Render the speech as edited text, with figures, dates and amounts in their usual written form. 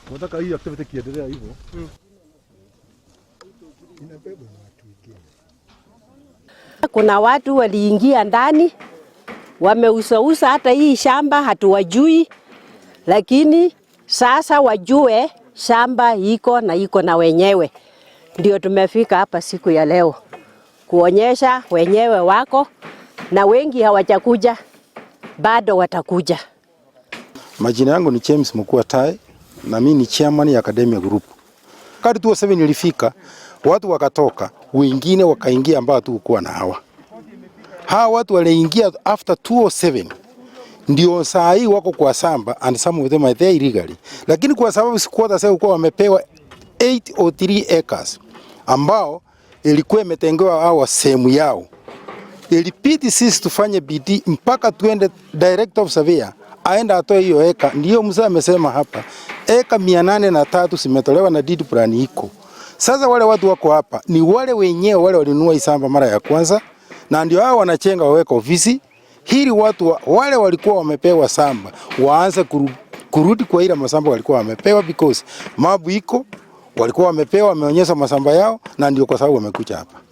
Unataka hii activity kiendelea hivyo? Kuna watu waliingia ndani wameusausa hata hii shamba hatuwajui, lakini sasa wajue shamba iko na wenyewe. Ndio tumefika hapa siku ya leo kuonyesha wenyewe wako, na wengi hawajakuja, bado watakuja. Majina yangu ni James Mkua Tai na mimi ni chairman ya Academia Group. Kadi 2007 ilifika, watu wakatoka, wengine wakaingia ambao tulikuwa na hawa. Hawa watu waliingia after 2007. Ndio saa hii wako kwa samba and some of them are there illegally. Lakini kwa sababu sikuota sasa kwa wamepewa 8 or 3 acres ambao ilikuwa imetengewa hawa sehemu yao. Ilipiti sisi tufanye bidii mpaka tuende director of surveyor aenda atoe hiyo eka. Ndio mzee amesema hapa eka 803 zimetolewa na deed plan iko. Sasa wale watu wako hapa ni wale wenyewe wale walinunua hii shamba mara ya kwanza, na ndio hao wanachenga waweka ofisi hili watu wale walikuwa wamepewa shamba waanze kurudi kwa ile mashamba walikuwa wamepewa, because mabu iko walikuwa wamepewa, wameonyesha mashamba yao, na ndio kwa sababu wamekuja hapa.